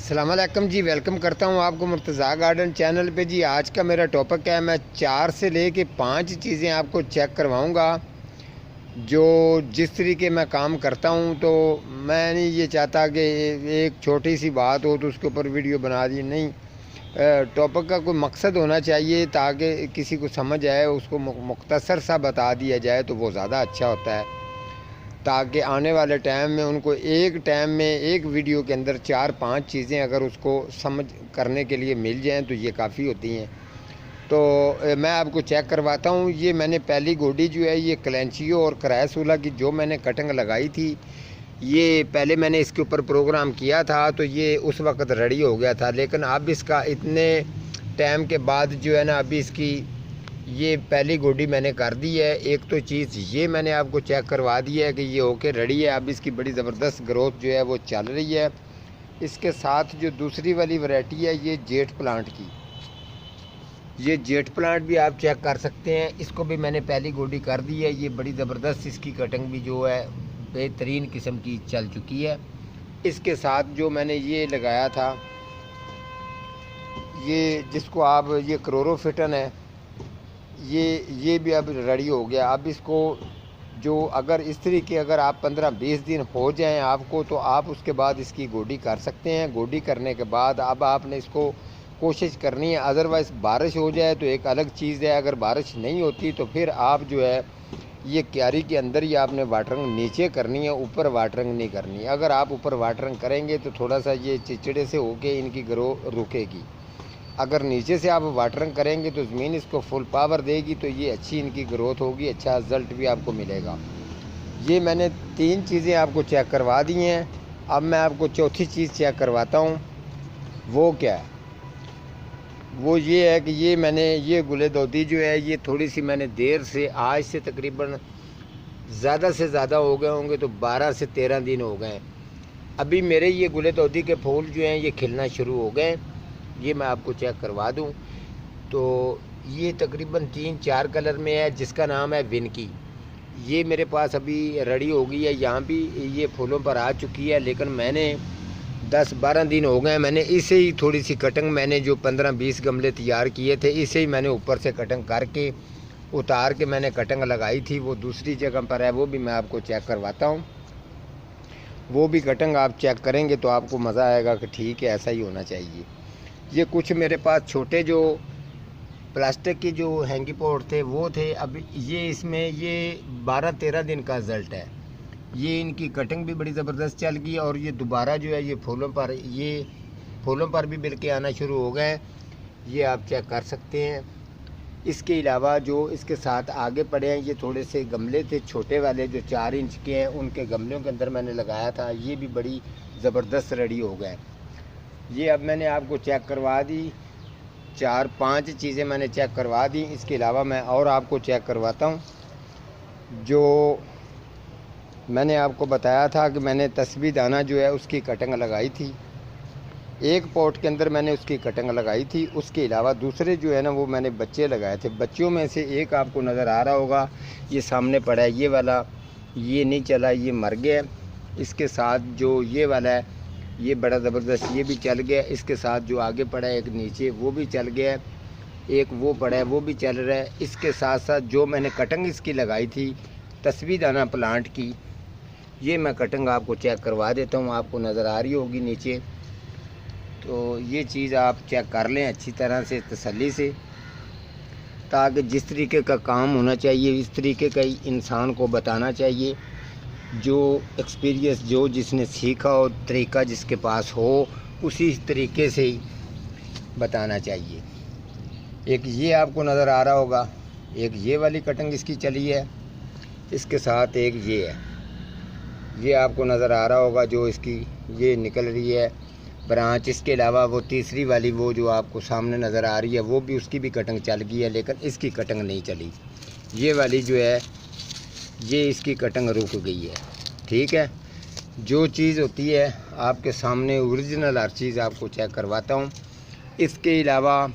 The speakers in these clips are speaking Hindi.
अस्सलाम वालेकुम जी। वेलकम करता हूँ आपको मुर्तज़ा गार्डन चैनल पे जी। आज का मेरा टॉपिक है, मैं 4 से लेके 5 चीज़ें आपको चेक करवाऊँगा जो जिस तरीके मैं काम करता हूँ। तो मैं नहीं ये चाहता कि एक छोटी सी बात हो तो उसके ऊपर वीडियो बना दी, नहीं। टॉपिक का कोई मकसद होना चाहिए ताकि किसी को समझ आए, उसको मुख्तसर सा बता दिया जाए तो वो ज़्यादा अच्छा होता है, ताकि आने वाले टाइम में उनको एक टाइम में एक वीडियो के अंदर 4-5 चीज़ें अगर उसको समझ करने के लिए मिल जाएं तो ये काफ़ी होती हैं। तो मैं आपको चेक करवाता हूँ। ये मैंने पहली गोडी जो है, ये क्लेंचियो और क्राइसोला की जो मैंने कटिंग लगाई थी, ये पहले मैंने इसके ऊपर प्रोग्राम किया था तो ये उस वक्त रेडी हो गया था। लेकिन अब इसका इतने टाइम के बाद जो है ना, अभी इसकी ये पहली गोडी मैंने कर दी है। एक तो चीज़ ये मैंने आपको चेक करवा दी है कि ये होके रेडी है। अब इसकी बड़ी ज़बरदस्त ग्रोथ जो है वो चल रही है। इसके साथ जो दूसरी वाली वैरायटी है, ये जेट प्लांट की, ये जेट प्लांट भी आप चेक कर सकते हैं। इसको भी मैंने पहली गोडी कर दी है। ये बड़ी ज़बरदस्त इसकी कटिंग भी जो है बेहतरीन किस्म की चल चुकी है। इसके साथ जो मैंने ये लगाया था, ये जिसको आप ये क्लोरोफिटन है, ये भी अब रेडी हो गया। अब इसको जो अगर इस तरीके अगर आप 15-20 दिन हो जाएं आपको, तो आप उसके बाद इसकी गोडी कर सकते हैं। गोडी करने के बाद अब आपने इसको कोशिश करनी है, अदरवाइज़ बारिश हो जाए तो एक अलग चीज़ है। अगर बारिश नहीं होती तो फिर आप जो है ये क्यारी के अंदर ही आपने वाटरिंग नीचे करनी है, ऊपर वाटरिंग नहीं करनी है। अगर आप ऊपर वाटरिंग करेंगे तो थोड़ा सा ये चिड़चिड़े से होके इनकी ग्रो रुकेगी। अगर नीचे से आप वाटरिंग करेंगे तो ज़मीन इसको फुल पावर देगी, तो ये अच्छी इनकी ग्रोथ होगी, अच्छा रिज़ल्ट भी आपको मिलेगा। ये मैंने 3 चीज़ें आपको चेक करवा दी हैं। अब मैं आपको चौथी चीज़ चेक करवाता हूँ। वो क्या है? वो ये है कि ये मैंने ये गुलेदौदी जो है, ये थोड़ी सी मैंने देर से, आज से तकरीबन ज़्यादा से ज़्यादा हो गए होंगे तो 12 से 13 दिन हो गए। अभी मेरे ये गुलेदौदी के फूल जो हैं ये खिलना शुरू हो गए। ये मैं आपको चेक करवा दूं तो ये तकरीबन 3-4 कलर में है, जिसका नाम है विनकी। ये मेरे पास अभी रेडी हो गई है, यहाँ भी ये फूलों पर आ चुकी है। लेकिन मैंने 10-12 दिन हो गए, मैंने इसे ही थोड़ी सी कटिंग, मैंने जो 15-20 गमले तैयार किए थे, इसे ही मैंने ऊपर से कटिंग करके उतार के मैंने कटिंग लगाई थी। वो दूसरी जगह पर है, वो भी मैं आपको चेक करवाता हूँ। वो भी कटिंग आप चेक करेंगे तो आपको मज़ा आएगा कि ठीक है, ऐसा ही होना चाहिए। ये कुछ मेरे पास छोटे जो प्लास्टिक के जो हैंगी पॉट थे वो थे। अब ये इसमें ये 12-13 दिन का रिज़ल्ट है। ये इनकी कटिंग भी बड़ी ज़बरदस्त चल गई और ये दोबारा जो है ये फूलों पर भी बिल के आना शुरू हो गए। ये आप चेक कर सकते हैं। इसके अलावा जो इसके साथ आगे पड़े हैं, ये थोड़े से गमले थे छोटे वाले जो 4 इंच के हैं, उनके गमलों के अंदर मैंने लगाया था। ये भी बड़ी ज़बरदस्त रेडी हो गए। ये अब मैंने आपको चेक करवा दी, 4-5 चीज़ें मैंने चेक करवा दी। इसके अलावा मैं और आपको चेक करवाता हूँ। जो मैंने आपको बताया था कि मैंने तस्बी दाना जो है उसकी कटिंग लगाई थी, एक पॉट के अंदर मैंने उसकी कटिंग लगाई थी। उसके अलावा दूसरे जो है ना, वो मैंने बच्चे लगाए थे। बच्चों में से एक आपको नज़र आ रहा होगा, ये सामने पड़ा है, ये वाला, ये नहीं चला, ये मर गया। इसके साथ जो ये वाला है, ये बड़ा ज़बरदस्त, ये भी चल गया। इसके साथ जो आगे पड़ा है एक नीचे, वो भी चल गया। एक वो पड़ा है, वो भी चल रहा है। इसके साथ साथ जो मैंने कटिंग इसकी लगाई थी तस्बी दाना प्लांट की, ये मैं कटिंग आपको चेक करवा देता हूँ। आपको नज़र आ रही होगी नीचे, तो ये चीज़ आप चेक कर लें अच्छी तरह से, तसल्ली से, ताकि जिस तरीके का काम होना चाहिए इस तरीके का ही इंसान को बताना चाहिए। जो एक्सपीरियंस, जो जिसने सीखा हो, तरीका जिसके पास हो, उसी तरीके से ही बताना चाहिए। एक ये आपको नज़र आ रहा होगा, एक ये वाली कटिंग इसकी चली है। इसके साथ एक ये है, ये आपको नज़र आ रहा होगा जो इसकी ये निकल रही है ब्रांच। इसके अलावा वो तीसरी वाली, वो जो आपको सामने नज़र आ रही है, वो भी उसकी भी कटिंग चल गई है, लेकिन इसकी कटिंग नहीं चली। ये वाली जो है ये इसकी कटिंग रुक गई है। ठीक है, जो चीज़ होती है आपके सामने ओरिजिनल हर चीज़ आपको चेक करवाता हूँ। इसके अलावा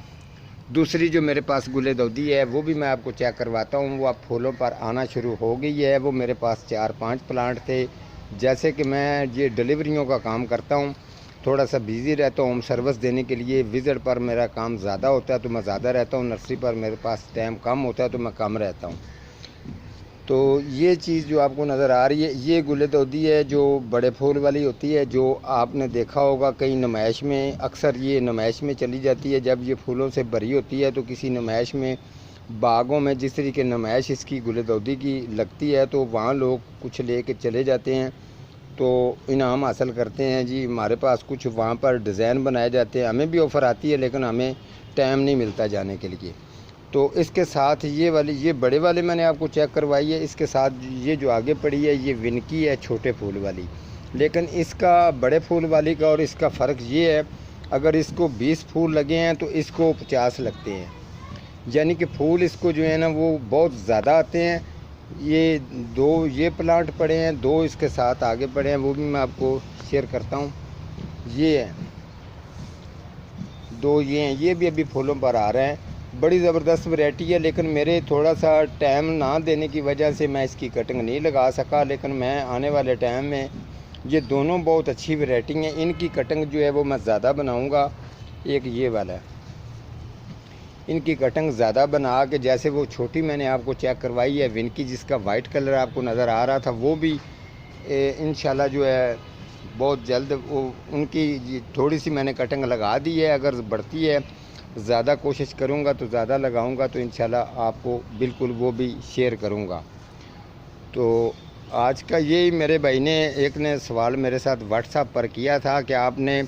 दूसरी जो मेरे पास गुलेदौदी है वो भी मैं आपको चेक करवाता हूँ। वो अब फूलों पर आना शुरू हो गई है। वो मेरे पास 4-5 प्लांट थे। जैसे कि मैं ये डिलीवरियों का काम करता हूँ, थोड़ा सा बिज़ी रहता हूँ होम सर्विस देने के लिए। विज़िट पर मेरा काम ज़्यादा होता है तो मैं ज़्यादा रहता हूँ, नर्सरी पर मेरे पास टाइम कम होता है तो मैं कम रहता हूँ। तो ये चीज़ जो आपको नज़र आ रही है ये गुलदौदी है जो बड़े फूल वाली होती है, जो आपने देखा होगा कई नुमाइश में, अक्सर ये नुमाइश में चली जाती है। जब ये फूलों से भरी होती है तो किसी नुमाइश में, बागों में जिस तरीके नुमाइश इसकी गुलदौदी की लगती है तो वहाँ लोग कुछ ले कर चले जाते हैं तो इनाम हासिल करते हैं जी। हमारे पास कुछ वहाँ पर डिज़ाइन बनाए जाते हैं, हमें भी ऑफ़र आती है लेकिन हमें टाइम नहीं मिलता जाने के लिए। तो इसके साथ ये वाली, ये बड़े वाले मैंने आपको चेक करवाई है। इसके साथ ये जो आगे पड़ी है ये विनकी है, छोटे फूल वाली। लेकिन इसका बड़े फूल वाली का और इसका फ़र्क ये है, अगर इसको 20 फूल लगे हैं तो इसको 50 लगते हैं, यानी कि फूल इसको जो है ना वो बहुत ज़्यादा आते हैं। ये 2 ये प्लांट पड़े हैं, 2 इसके साथ आगे पड़े हैं, वो भी मैं आपको शेयर करता हूँ। ये हैं 2, ये हैं, ये भी अभी फूलों पर आ रहे हैं। बड़ी ज़बरदस्त वैरायटी है, लेकिन मेरे थोड़ा सा टाइम ना देने की वजह से मैं इसकी कटिंग नहीं लगा सका। लेकिन मैं आने वाले टाइम में, ये दोनों बहुत अच्छी वैरायटी हैं, इनकी कटिंग जो है वो मैं ज़्यादा बनाऊंगा। एक ये वाला है, इनकी कटिंग ज़्यादा बना के, जैसे वो छोटी मैंने आपको चेक करवाई है विनकी जिसका वाइट कलर आपको नज़र आ रहा था, वो भी इंशाल्लाह जो है बहुत जल्द वो उनकी थोड़ी सी मैंने कटिंग लगा दी है। अगर बढ़ती है, ज़्यादा कोशिश करूँगा तो ज़्यादा लगाऊँगा तो इंशाल्लाह आपको बिल्कुल वो भी शेयर करूँगा। तो आज का यही, मेरे भाई ने एक ने सवाल मेरे साथ व्हाट्सएप पर किया था कि आपने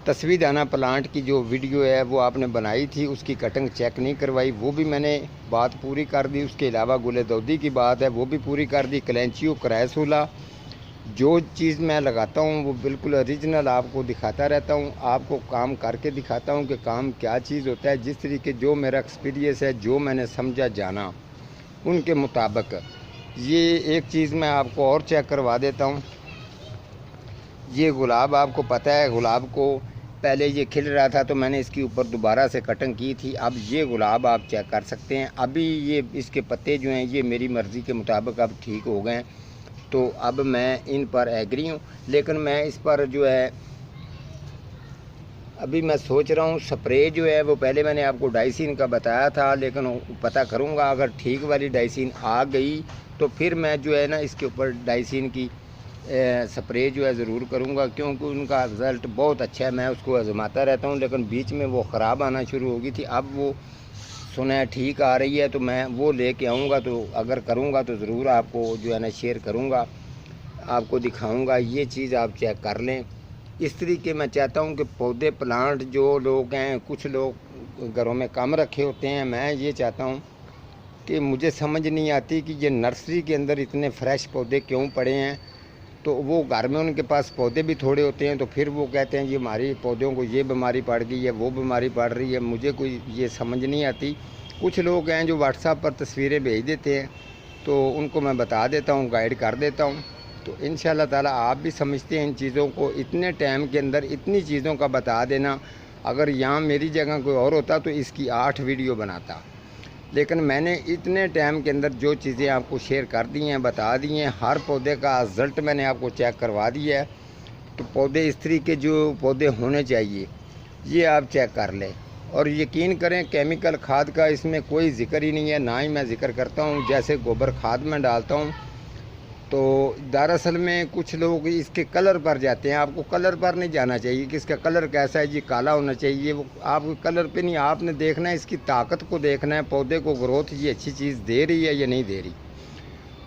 तस्वीरदाना प्लांट की जो वीडियो है वो आपने बनाई थी, उसकी कटिंग चेक नहीं करवाई। वो भी मैंने बात पूरी कर दी। उसके अलावा गुलदौदी की बात है वो भी पूरी कर दी। कलेंचियो, क्रैसूला, जो चीज़ मैं लगाता हूँ वो बिल्कुल ओरिजिनल आपको दिखाता रहता हूँ, आपको काम करके दिखाता हूँ कि काम क्या चीज़ होता है। जिस तरीके जो मेरा एक्सपीरियंस है, जो मैंने समझा जाना, उनके मुताबिक। ये एक चीज़ मैं आपको और चेक करवा देता हूँ। ये गुलाब आपको पता है, गुलाब को पहले ये खिल रहा था तो मैंने इसके ऊपर दोबारा से कटिंग की थी। अब ये गुलाब आप चेक कर सकते हैं, अभी ये इसके पत्ते जो हैं ये मेरी मर्ज़ी के मुताबिक अब ठीक हो गए हैं। तो अब मैं इन पर एग्री हूँ, लेकिन मैं इस पर जो है अभी मैं सोच रहा हूँ स्प्रे जो है वो, पहले मैंने आपको डाइसिन का बताया था, लेकिन पता करूँगा अगर ठीक वाली डाइसिन आ गई तो फिर मैं जो है ना इसके ऊपर डाइसिन की स्प्रे जो है ज़रूर करूँगा, क्योंकि उनका रिज़ल्ट बहुत अच्छा है। मैं उसको आजमाता रहता हूँ, लेकिन बीच में वो ख़राब आना शुरू हो गई थी। अब वो सुना है ठीक आ रही है तो मैं वो लेके आऊँगा। तो अगर करूँगा तो ज़रूर आपको जो है ना शेयर करूँगा, आपको दिखाऊँगा। ये चीज़ आप चेक कर लें। इस तरीके मैं चाहता हूँ कि पौधे, प्लांट जो लोग हैं, कुछ लोग घरों में कम रखे होते हैं, मैं ये चाहता हूँ कि मुझे समझ नहीं आती कि ये नर्सरी के अंदर इतने फ्रेश पौधे क्यों पड़े हैं। तो वो घर में उनके पास पौधे भी थोड़े होते हैं तो फिर वो कहते हैं जी हमारी पौधों को ये बीमारी पड़ गई है, वो बीमारी पड़ रही है। मुझे कोई ये समझ नहीं आती। कुछ लोग हैं जो व्हाट्सएप पर तस्वीरें भेज देते हैं तो उनको मैं बता देता हूँ, गाइड कर देता हूँ। तो इंशाल्लाह ताला आप भी समझते हैं इन चीज़ों को। इतने टाइम के अंदर इतनी चीज़ों का बता देना, अगर यहाँ मेरी जगह कोई और होता तो इसकी 8 वीडियो बनाता, लेकिन मैंने इतने टाइम के अंदर जो चीज़ें आपको शेयर कर दी हैं, बता दी हैं। हर पौधे का रिज़ल्ट मैंने आपको चेक करवा दिया है। तो पौधे इस तरीके जो पौधे होने चाहिए ये आप चेक कर लें। और यकीन करें केमिकल खाद का इसमें कोई ज़िक्र ही नहीं है, ना ही मैं ज़िक्र करता हूँ। जैसे गोबर खाद में डालता हूँ तो दरअसल में कुछ लोग इसके कलर पर जाते हैं। आपको कलर पर नहीं जाना चाहिए कि इसका कलर कैसा है जी, काला होना चाहिए। वो आप कलर पे नहीं, आपने देखना है इसकी ताकत को देखना है, पौधे को ग्रोथ ये अच्छी चीज़ दे रही है या नहीं दे रही।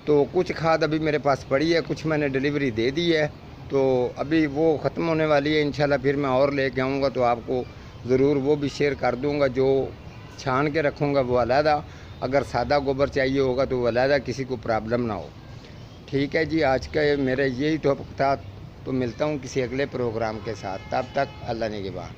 तो कुछ खाद अभी मेरे पास पड़ी है, कुछ मैंने डिलीवरी दे दी है, तो अभी वो ख़त्म होने वाली है। इंशाल्लाह फिर मैं और लेके आऊँगा तो आपको ज़रूर वो भी शेयर कर दूँगा। जो छान के रखूँगा वो अलहदा, अगर सादा गोबर चाहिए होगा तो वो अलहदा, किसी को प्रॉब्लम ना हो। ठीक है जी, आज का मेरा यही टॉपिक था। तो मिलता हूँ किसी अगले प्रोग्राम के साथ, तब तक अल्लाह निगहबान।